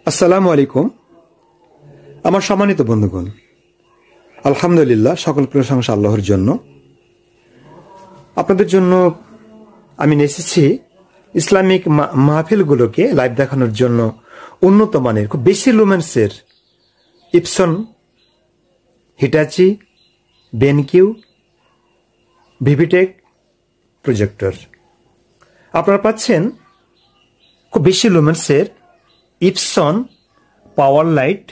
আসসালামু আলাইকুম। আমার সম্মানিত বন্ধুগণ, আলহামদুলিল্লাহ, সকল প্রশংসা আল্লাহর জন্য। আপনাদের জন্য আমি এসেছি ইসলামিক মাহফিলগুলোকে লাইভ দেখানোর জন্য উন্নত মানের, খুব বেশি লুমেন্সের ইপসন, হিটাচি, বেনকিউ, ভিভিটেক প্রজেক্টর আপনারা পাচ্ছেন। খুব বেশি লুমেন্সের ইপসন পাওয়ার লাইট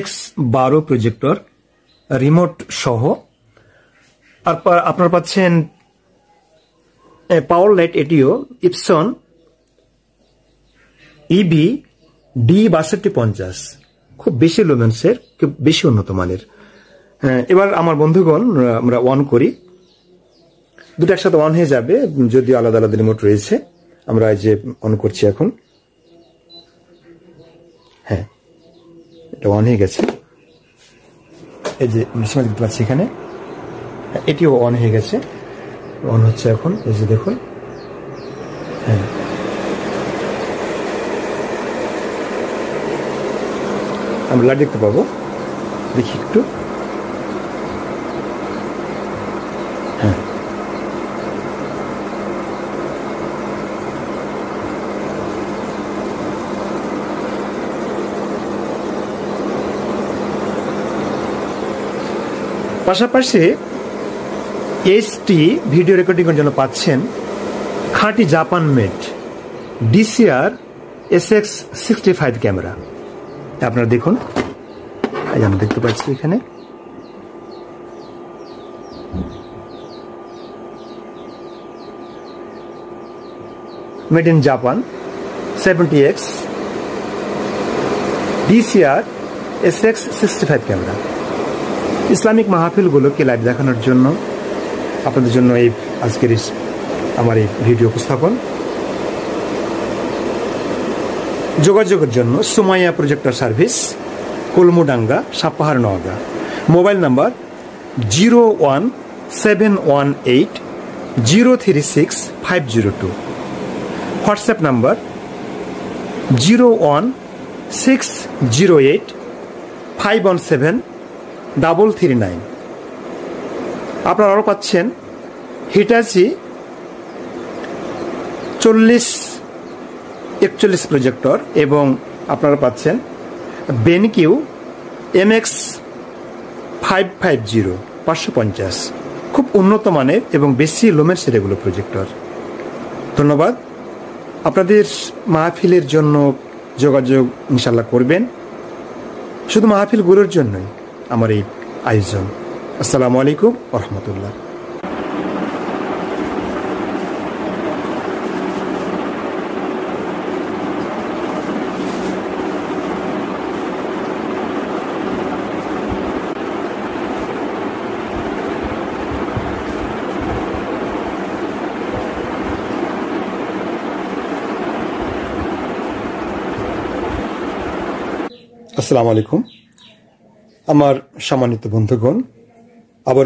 X12 প্রজেক্টর রিমোট সহ। আপনারা পাচ্ছেন পাওয়ার লাইট, এটিও ইপসন ইবি D6250, খুব বেশি লুমেন্সের, খুব বেশি উন্নত মানের। এবার আমার বন্ধুগণ, আমরা অন করি, দুটো একসাথে অন হয়ে যাবে, যদিও আলাদা আলাদা রিমোট রয়েছে। আমরা যে অন করছি এখন, হ্যাঁ, এটা অন হয়ে গেছে। এই যে সীমা দেখতে পাচ্ছি এখানে, এটিও অন হয়ে গেছে, অন হচ্ছে এখন। এই যে দেখুন, হ্যাঁ, আমরা লাইট দেখতে পাবো, দেখি একটু, হ্যাঁ, পাশাপাশি এইচডি ভিডিও রেকর্ডিং এর জন্য পাচ্ছেন খাঁটি Japan made DCR SX65 camera. আপনারা দেখুন, আমরা দেখতে পাচ্ছি এখানে, made in Japan 70X DCR SX65 camera. Islamic মাহফিলগুলোকে লাইভ দেখানোর জন্য আপনাদের জন্য এই আজকের আমার এই ভিডিও উপস্থাপন। যোগাযোগের জন্য Sumaiya projector service, Kolmudanga, Sapahar, Naogaon. Mobile number 01618036502। WhatsApp number 01608517339। আপনারা আরও পাচ্ছেন হিটাচি 4041 প্রজেক্টর, এবং আপনারা পাচ্ছেন বেনকিউ MX550 550, খুব উন্নত মানের এবং বেশি লুমেন্সের এগুলো প্রজেক্টর। ধন্যবাদ। আপনাদের মাহফিলের জন্য যোগাযোগ ইনশাল্লাহ করবেন, শুধু মাহফিলগুলোর জন্যই আমার এই আয়োজন। আসসালামু আলাইকুম ওয়া রাহমাতুল্লাহ। আসসালামু আলাইকুম আমার সম্মানিত বন্ধুগণ, আবার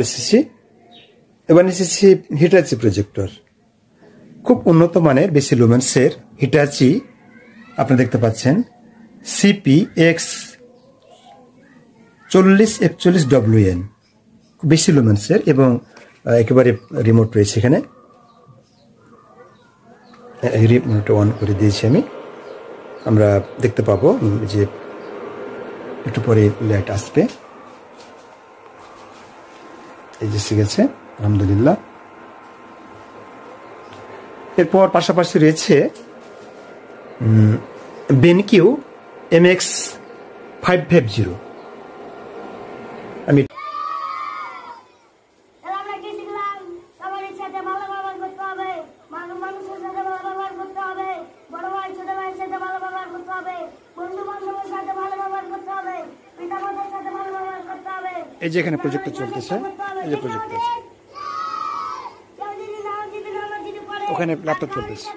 এবার এসেছি হিটাচি প্রজেক্টর। খুব উন্নত মানের বেশি লুমেন্সের হিটাচি আপনারা দেখতে পাচ্ছেন CPX 4041WN, খুব বেশি লুমেন্সের এবং একেবারে রিমোট রয়েছে এখানে। রিমোট অন করে দিয়েছি আমি, আমরা দেখতে পাবো যে একটু পরে লাইট আসবে। এই যে শিখেছে, আলহামদুলিল্লাহ। এরপর পাশাপাশি রয়েছে বেনকিউ MX550। আমি এই যে এখানে প্রজেক্টর চলতেছে, এই যে প্রজেক্টর, ওখানে ল্যাপটপ চলতেছে।